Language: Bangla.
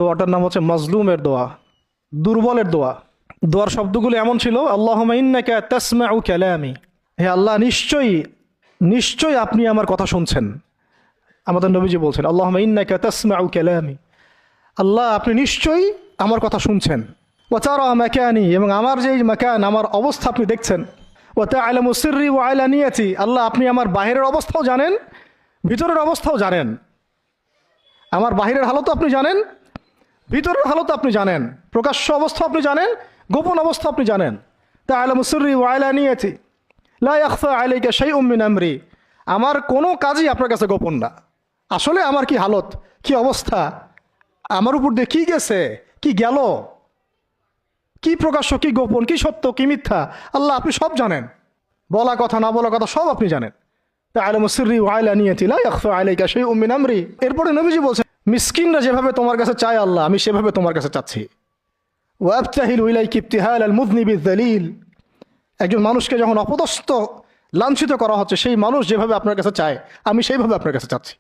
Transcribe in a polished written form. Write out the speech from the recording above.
দোয়াটার নাম হচ্ছে মাজলুমের দোয়া, দুর্বলের দোয়া। দোয়ার শব্দগুলো এমন ছিল, আল্লাহুম্মা ইন্নাকা তাসমাউ কালামি, হে আল্লাহ নিশ্চয়ই নিশ্চয়ই আপনি আমার কথা শুনছেন। আমাদের নবীজি বলছেন আল্লাহুম্মা ইন্নাকা তাসমাউ কালামি, আল্লাহ আপনি নিশ্চয়ই আমার কথা শুনছেন। ওয়া তারা মাকানি, এবং আমার যে মাকান, আমার অবস্থা আপনি দেখছেন। ওয়া তা'লামু সিররি ওয়া আলানিয়াতি, আল্লাহ আপনি আমার বাহিরের অবস্থাও জানেন, ভিতরের অবস্থাও জানেন। আমার বাহিরের হালতও আপনি জানেন, ভিতরের হালতও আপনি জানেন, প্রকাশ্য অবস্থা আপনি জানেন, গোপন অবস্থা আপনি জানেন। তা'লামু সিররি ওয়া আলানিয়াতি লা ইয়াখফা আলাইকা শাইউম মিন আমরি, আমার কোনো কাজই আপনার কাছে গোপন না। আসলে আমার কি হালত, কি অবস্থা, আমার উপর দিয়ে কি গেছে, কি গেল, কি প্রকাশ্য, কি গোপন, কি সত্য, কি মিথ্যা, আল্লাহ আপনি সব জানেন। বলা কথা না বলা কথা সব আপনি জানেন। তা'লামু সিররি ওয়া আলানিয়াতি লা ইয়াখফা আলাইকা শাইউম মিন আমরি। এরপরে নবীজি বলছেন, মিসকিনরা যেভাবে তোমার কাছে চায় আল্লাহ, আমি সেভাবে তোমার কাছে চাচ্ছি। ওয়া আবতাহিলু ইলাইকা ইবতিহাল আল মুযনিবি যালিল, একজন মানুষকে যখন অপদস্থ লাঞ্ছিত করা হচ্ছে, সেই মানুষ যেভাবে আপনার কাছে চায়, আমি সেইভাবে আপনার কাছে চাচ্ছি।